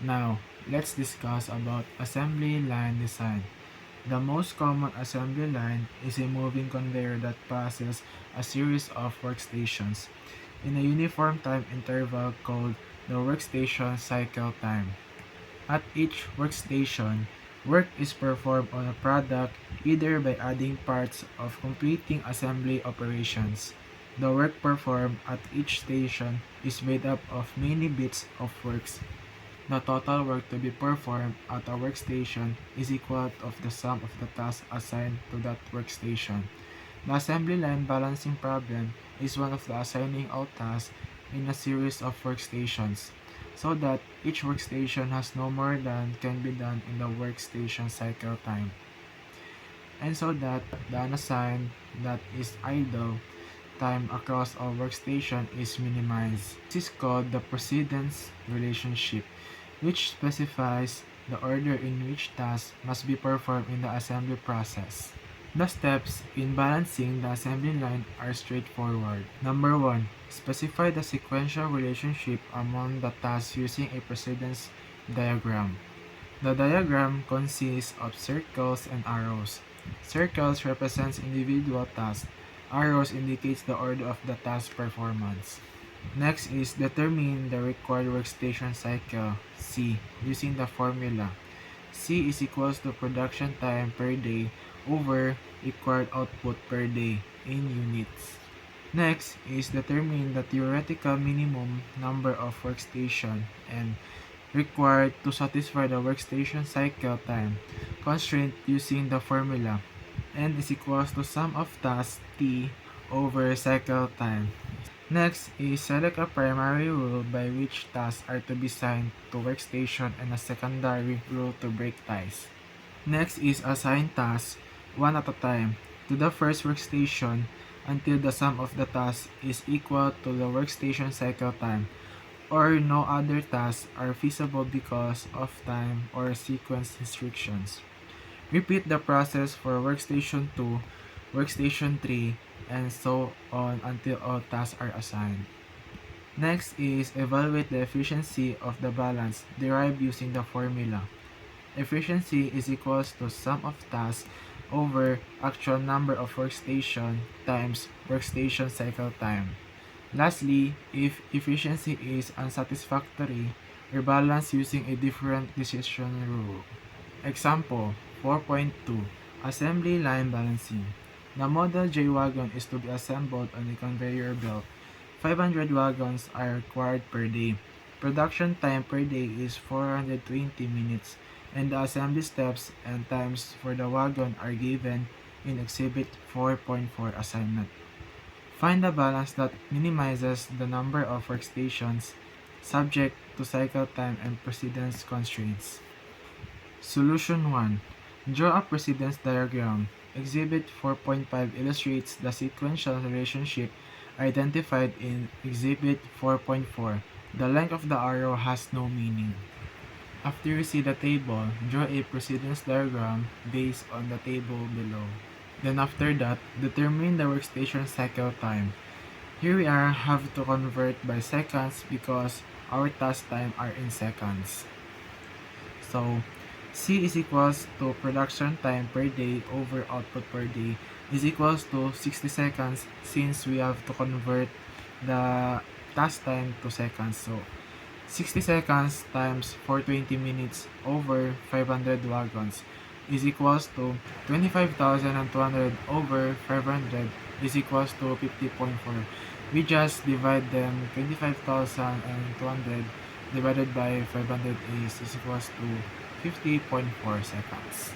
Now, let's discuss about assembly line design. The most common assembly line is a moving conveyor that passes a series of workstations in a uniform time interval called the workstation cycle time. At each workstation, work is performed on a product either by adding parts or completing assembly operations. The work performed at each station is made up of many bits of works. The total work to be performed at a workstation is equal of the sum of the tasks assigned to that workstation. The assembly line balancing problem is one of the assigning out tasks in a series of workstations, so that each workstation has no more than can be done in the workstation cycle time, and so that the unassigned that is idle time across all workstation is minimized. This is called the precedence relationship, which specifies the order in which tasks must be performed in the assembly process. The steps in balancing the assembly line are straightforward. Number 1. Specify the sequential relationship among the tasks using a precedence diagram. The diagram consists of circles and arrows. Circles represents individual tasks. Arrows indicates the order of the task performance. Next is determine the required workstation cycle, C, using the formula. C is equals to production time per day over required output per day in units. Next is determine the theoretical minimum number of workstation and required to satisfy the workstation cycle time constraint using the formula. N is equals to sum of tasks T over cycle time. Next is select a primary rule by which tasks are to be assigned to workstation and a secondary rule to break ties. Next is assign tasks one at a time to the first workstation until the sum of the tasks is equal to the workstation cycle time, or no other tasks are feasible because of time or sequence restrictions. Repeat the process for workstation 2, workstation 3, and so on until all tasks are assigned. Next is evaluate the efficiency of the balance derived using the formula. Efficiency is equals to sum of tasks over actual number of workstation times workstation cycle time. Lastly, if efficiency is unsatisfactory, rebalance using a different decision rule. Example 4.2 Assembly line balancing. The Model J wagon is to be assembled on a conveyor belt. 500 wagons are required per day. Production time per day is 420 minutes, and the assembly steps and times for the wagon are given in Exhibit 4.4 assignment. Find the balance that minimizes the number of workstations subject to cycle time and precedence constraints. Solution 1. Draw a precedence diagram. Exhibit 4.5 illustrates the sequential relationship identified in Exhibit 4.4. The length of the arrow has no meaning. After you see the table, draw a precedence diagram based on the table below. Then after that, determine the workstation cycle time. Here we have to convert by seconds because our task time are in seconds. So, C is equals to production time per day over output per day is equals to 60 seconds since we have to convert the task time to seconds. So, 60 seconds times 420 minutes over 500 wagons is equals to 25,200 over 500 is equals to 50.4. We just divide them 25,200 divided by 500 is equals to 50.4 seconds.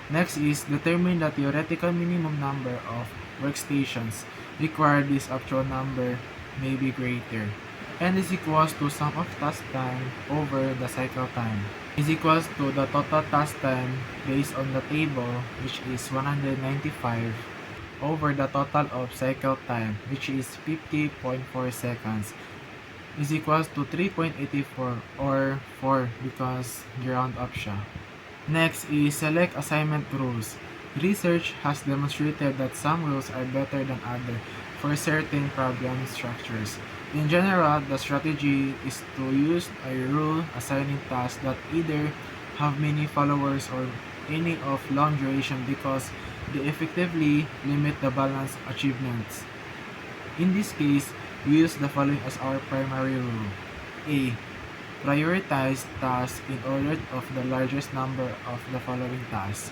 Next is determine the theoretical minimum number of workstations required. This actual number may be greater. N is equals to sum of task time over the cycle time is equals to the total task time based on the table, which is 195 over the total of cycle time, which is 50.4 seconds, is equals to 3.84 or 4 because ground up siya. Next is select assignment rules. Research has demonstrated that some rules are better than others for certain problem structures. In general, the strategy is to use a rule assigning tasks that either have many followers or any of long duration because they effectively limit the balance achievements. In this case, we use the following as our primary rule. A. Prioritize tasks in order of the largest number of the following tasks.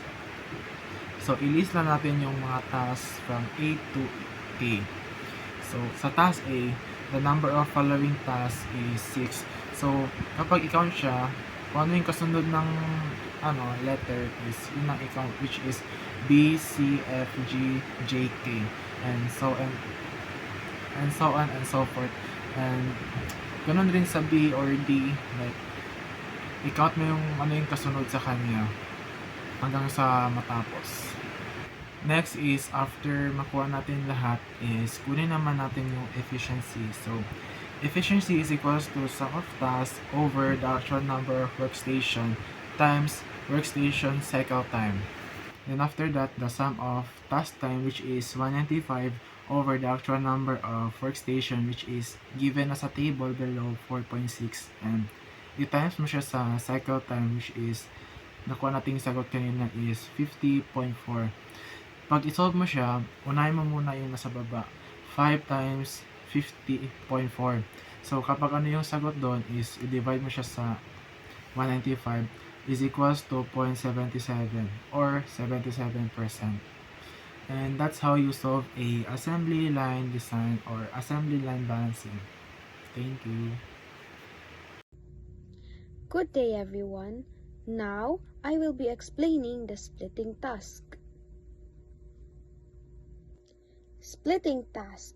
So, ilist lang natin yung mga tasks from A to K. So, sa task A, the number of following tasks is 6. So, kapag i-count siya, kung ano yung kasunod ng letter is yun ang i-count, which is B, C, F, G, J, K, and so on and so forth. And ganun rin sa B or D, like i-count mo yung ano yung kasunod sa kanya hanggang sa matapos. Next is, after makuha natin lahat, is kunin naman natin yung efficiency. So, efficiency is equals to sum of tasks over the actual number of workstation times workstation cycle time. Then after that, the sum of task time, which is 195 over the actual number of workstation, which is given as a table below 4.6, and i-times mo siya sa cycle time, which is nakuha nating sagot kanina is 50.4. Pag isolve mo siya, unahin mo muna yung nasa baba. 5 times 50.4. So, kapag ano yung sagot doon is, i-divide mo siya sa 195 is equals to 0.77 or 77%. And that's how you solve a assembly line design or assembly line balancing. Thank you. Good day, everyone. Now, I will be explaining the splitting task. Splitting task.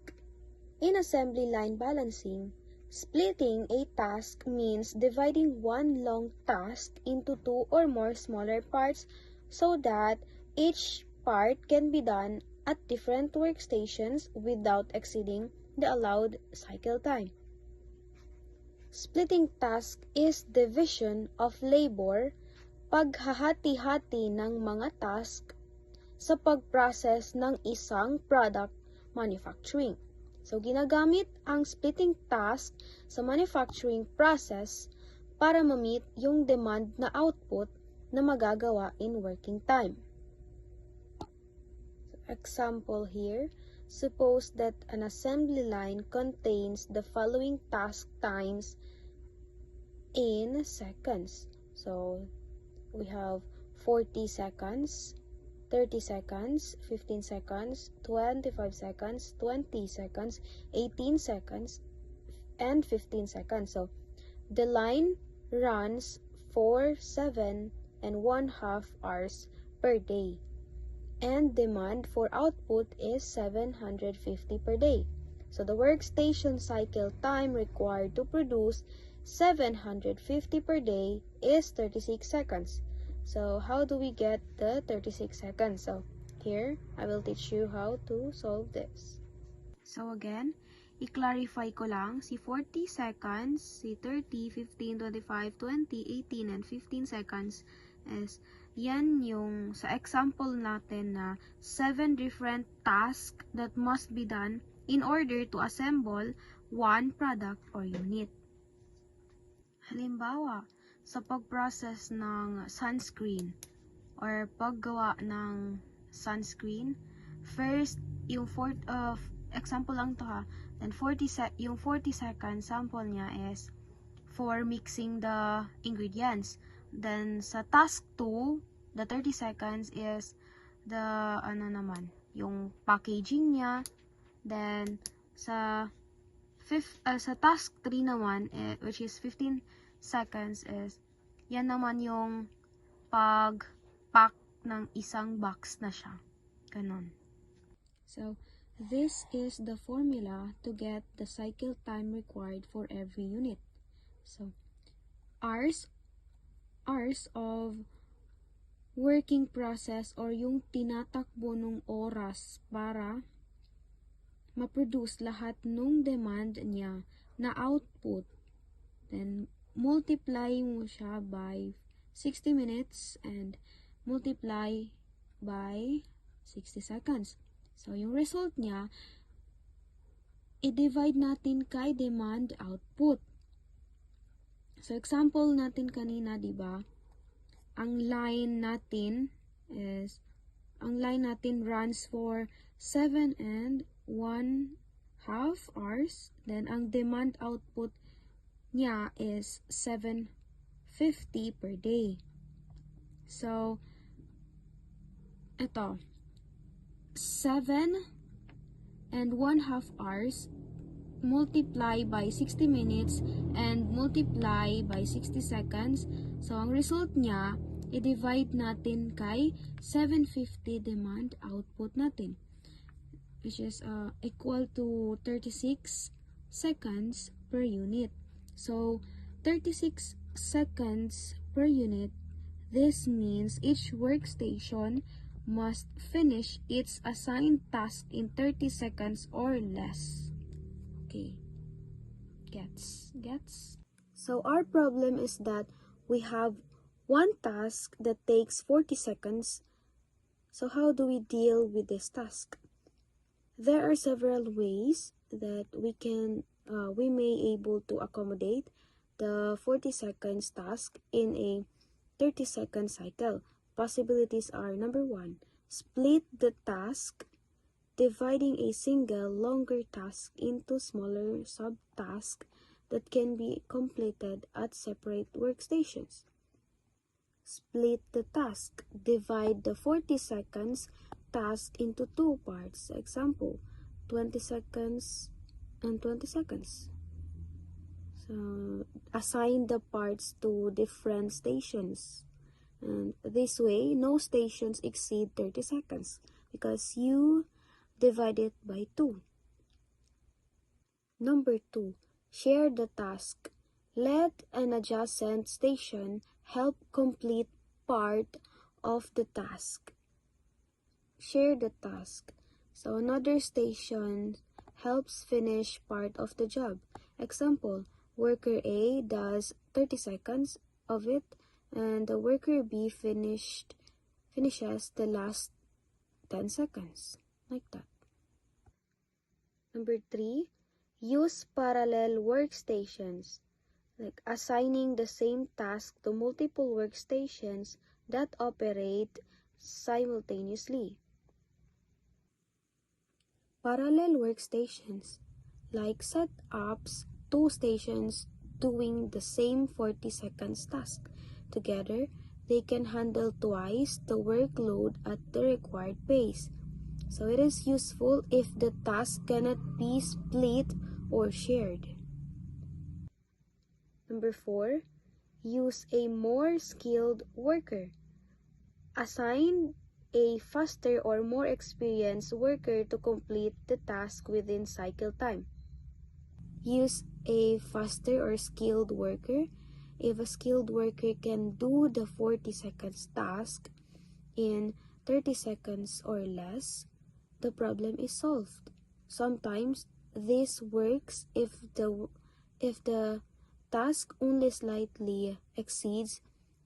In assembly line balancing, splitting a task means dividing one long task into two or more smaller parts so that each part can be done at different workstations without exceeding the allowed cycle time. Splitting task is division of labor, paghahati-hati ng mga task sa pag-process ng isang product manufacturing. So, ginagamit ang splitting task sa manufacturing process para ma-meet yung demand na output na magagawa in working time. Example here, suppose that an assembly line contains the following task times in seconds. So, we have 40 seconds, 30 seconds, 15 seconds, 25 seconds, 20 seconds, 18 seconds, and 15 seconds. So, the line runs for 7 and 1/2 hours per day. And demand for output is 750 per day. So, the workstation cycle time required to produce 750 per day is 36 seconds. So, how do we get the 36 seconds? So, here, I will teach you how to solve this. So, again, i-clarify ko lang, si 40 seconds, si 30, 15, 25, 20, 18, and 15 seconds is, yan yung sa example natin na 7 different tasks that must be done in order to assemble one product or unit. Halimbawa, sa pag-process ng sunscreen or paggawa ng sunscreen, first, yung example lang to ha, then yung 40 seconds sample niya is for mixing the ingredients. Then, sa task 2, the 30 seconds is the, yung packaging niya. Then, sa task 3 naman, which is 15 seconds is, yan naman yung pag-pack ng isang box na siya. Ganon. So, this is the formula to get the cycle time required for every unit. So, hours of working process or yung tinatakbo ng oras para ma-produce lahat nung demand niya na output. Then, multiply mo siya by 60 minutes and multiply by 60 seconds. So, yung result niya i-divide natin kay demand output. So, example natin kanina, di ba? Ang line natin runs for 7 and 1/2 hours. Then, ang demand output niya is 750 per day. So, ito, 7 and 1/2 hours multiply by 60 minutes and multiply by 60 seconds. So, ang result niya, i-divide natin kay 750 demand output natin, which is equal to 36 seconds per unit. So, 36 seconds per unit, this means each workstation must finish its assigned task in 30 seconds or less. Okay, gets? So our problem is that we have one task that takes 40 seconds. So how do we deal with this task? There are several ways that we may able to accommodate the 40 seconds task in a 30-second cycle. Possibilities are: number 1, split the task, dividing a single longer task into smaller subtasks that can be completed at separate workstations. Split the task. Divide the 40 seconds task into 2 parts. Example, 20 seconds and 20 seconds. So, assign the parts to different stations. And this way, no stations exceed 30 seconds because you divide it by 2. Number 2, share the task. Let an adjacent station help complete part of the task. Share the task. So another station helps finish part of the job. Example, worker A does 30 seconds of it and the worker B finishes the last 10 seconds. Like that. Number 3, use parallel workstations, like assigning the same task to multiple workstations that operate simultaneously. Parallel workstations, like setups 2 stations doing the same 40 seconds task. Together, they can handle twice the workload at the required pace. So it is useful if the task cannot be split or shared. Number 4, use a more skilled worker. Assign a faster or more experienced worker to complete the task within cycle time. Use a faster or skilled worker. If a skilled worker can do the 40 seconds task in 30 seconds or less, the problem is solved. Sometimes this works if the task only slightly exceeds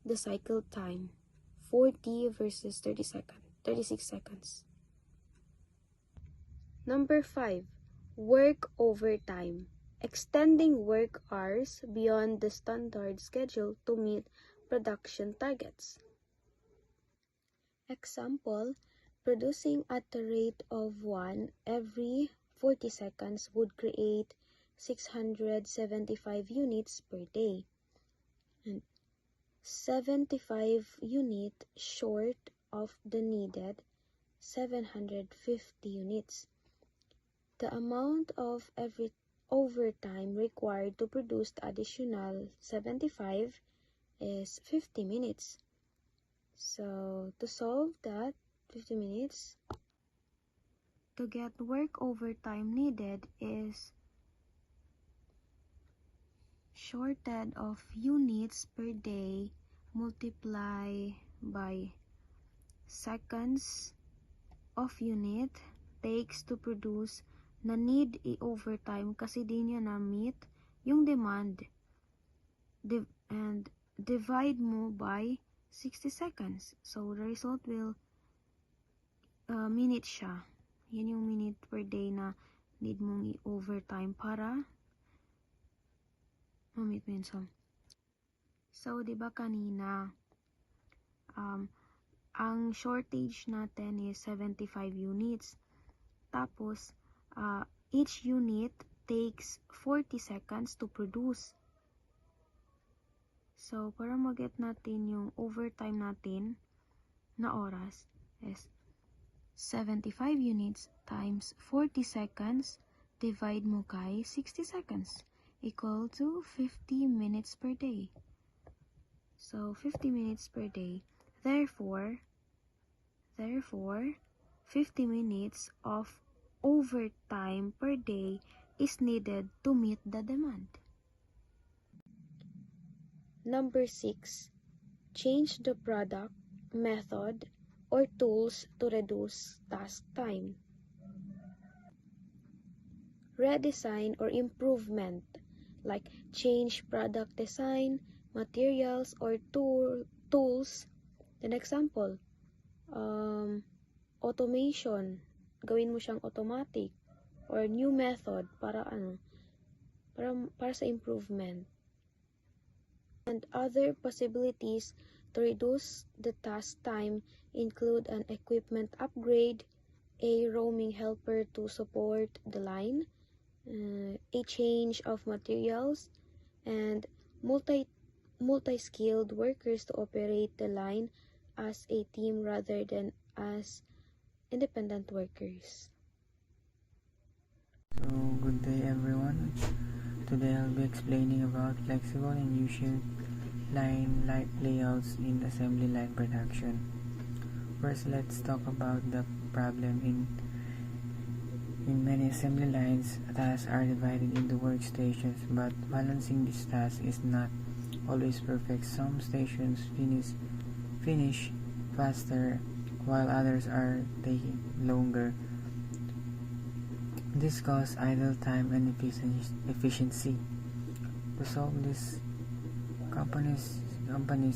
the cycle time, 40 versus 36 seconds. Number 5, work overtime. Extending work hours beyond the standard schedule to meet production targets. Example, producing at the rate of 1 every 40 seconds would create 675 units per day, and 75 units short of the needed 750 units. The amount of every overtime required to produce the additional 75 is 50 minutes. So, to solve that 50 minutes, to get work overtime needed is shorted of units per day multiply by seconds of unit takes to produce na need i-overtime kasi di niya na-meet yung demand. And divide mo by 60 seconds. So, the result will minute siya. Yan yung minute per day na need mong i-overtime para mamit mo yun. So, di ba kanina, ang shortage natin is 75 units. Tapos, each unit takes 40 seconds to produce. So, para mag-get natin yung overtime natin na oras is 75 units times 40 seconds divide mo kay 60 seconds equal to 50 minutes per day. So, 50 minutes per day. Therefore, 50 minutes of overtime per day is needed to meet the demand. Number 6. Change the product, method, or tools to reduce task time. Redesign or improvement, like change product design, materials, or tools. An example, automation, gawin mo siyang automatic, or new method para sa improvement. And other possibilities to reduce the task time include an equipment upgrade, a roaming helper to support the line, a change of materials, and multi-skilled workers to operate the line as a team rather than as independent workers. So, good day everyone. Today I'll be explaining about flexible and U-shaped line layouts in assembly line production. First, let's talk about the problem in many assembly lines. Tasks are divided into workstations, but balancing these tasks is not always perfect. Some stations finish faster, while others are taking longer. This causes idle time and efficiency. To solve this, companies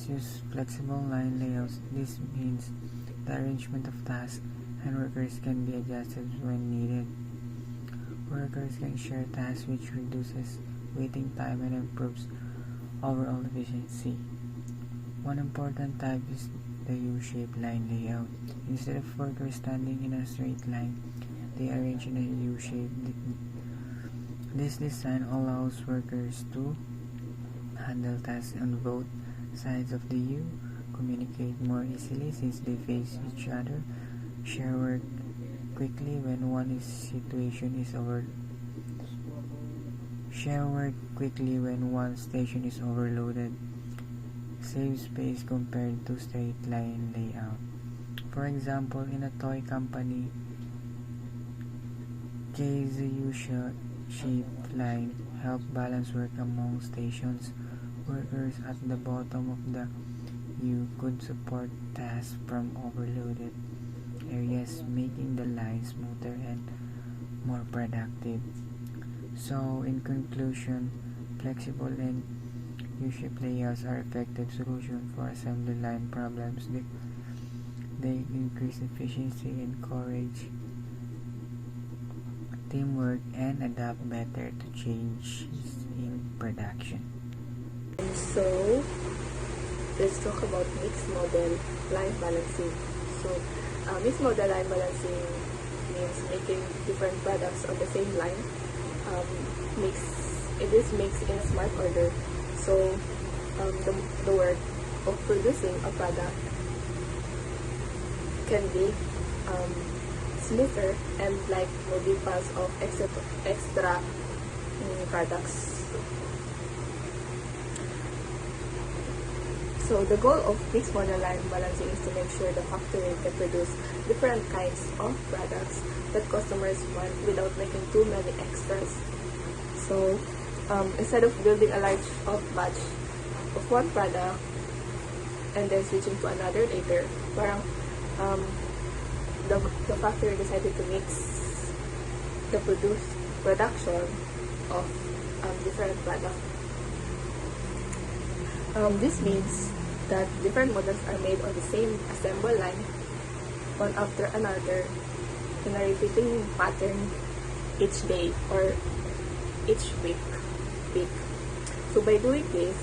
use flexible line layouts. This means the arrangement of tasks and workers can be adjusted when needed. Workers can share tasks, which reduces waiting time and improves overall efficiency. One important type is the U-shaped line layout. Instead of workers standing in a straight line, they arrange in a U shape. This design allows workers to handle tasks on both sides of the U, communicate more easily since they face each other, share work quickly when one station is overloaded, save space compared to straight line layout. For example, in a toy company, the U-shaped line help balance work among stations. Workers at the bottom of the U could support tasks from overloaded areas, making the line smoother and more productive. So, in conclusion, flexible and U-shaped layouts are effective solutions for assembly line problems. They increase efficiency, encourage teamwork, and adapt better to changes in production. So, let's talk about mixed model line balancing. So, mixed model line balancing means making different products on the same line. It is mixed in smart order. So, the work of producing a product can be smoother and like moving piles of extra products. So the goal of mixed model line balancing is to make sure the factory can produce different kinds of products that customers want without making too many extras. So instead of building a large batch of one product and then switching to another later, parang the factory decided to mix the production of different products. This means that different models are made on the same assembly line, one after another, in a repeating pattern each day or each week. So by doing this,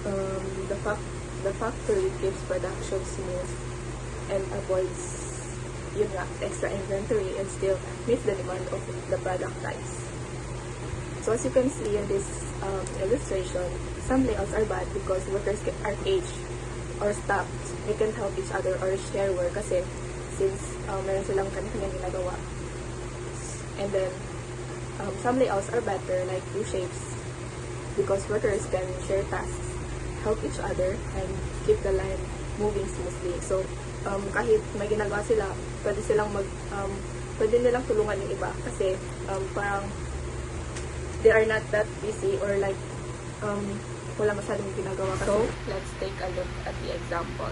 the factory keeps production smooth and avoids extra inventory and still meets the demand of the product types. So as you can see in this illustration, some layouts are bad because workers are caged or stopped. They can help each other or share work kasi since meron silang kanya-kanya ginagawa. And then, some layouts are better like U-shapes because workers can share tasks, help each other, and keep the line moving smoothly. So, kahit may ginagawa sila, pwede nilang tulungan yung iba kasi parang they are not that busy or like wala masyadong ginagawa. So, let's take a look at the example.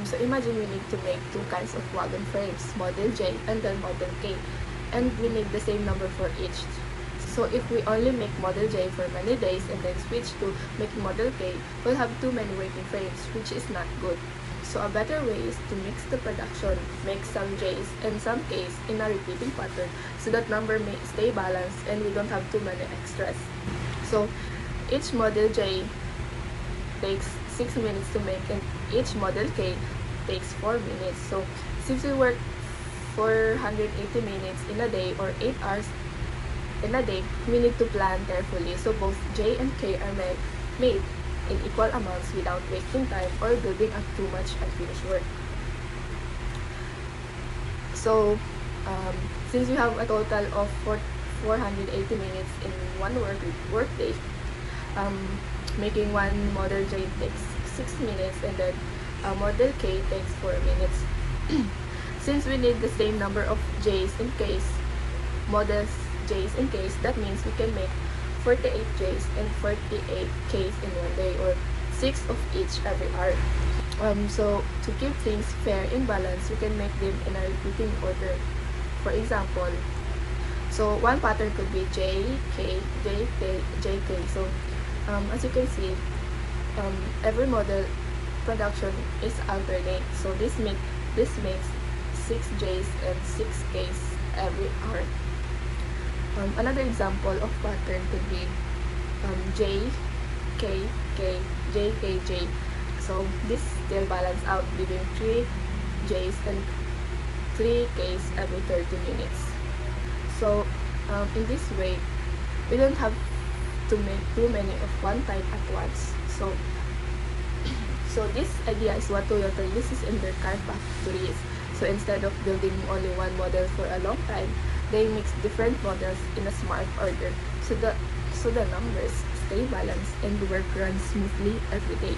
So imagine we need to make two kinds of wagon frames, model J and then model K, and we need the same number for each. So if we only make model J for many days and then switch to making model K, we'll have too many waiting frames, which is not good. So a better way is to mix the production, make some J's and some K's in a repeating pattern so that number may stay balanced and we don't have too many extras. So each model J takes 6 minutes to make and each model K takes 4 minutes. So since we work 480 minutes in a day or 8 hours in a day, we need to plan carefully so both J and K are made in equal amounts without wasting time or building up too much unfinished work. So since we have a total of 480 minutes in one work day, making one model J takes 6 minutes and then model K takes 4 minutes. Since we need the same number of J's and K's, models J's and K's, that means we can make 48 J's and 48 K's in one day or 6 of each every hour. So to keep things fair and balanced, we can make them in a repeating order. For example, so one pattern could be J, K, J, K, J, K. So as you can see, every model production is alternate. So this makes 6 J's and 6 K's every hour. Another example of pattern could be J, K, K, J, K, J. So this still balance out giving 3 J's and 3 K's every 30 minutes. So in this way, we don't have to make too many of one type at once. So this idea is what Toyota uses in their car factories. So instead of building only one model for a long time, they mix different models in a smart order so the numbers stay balanced and the work runs smoothly every day.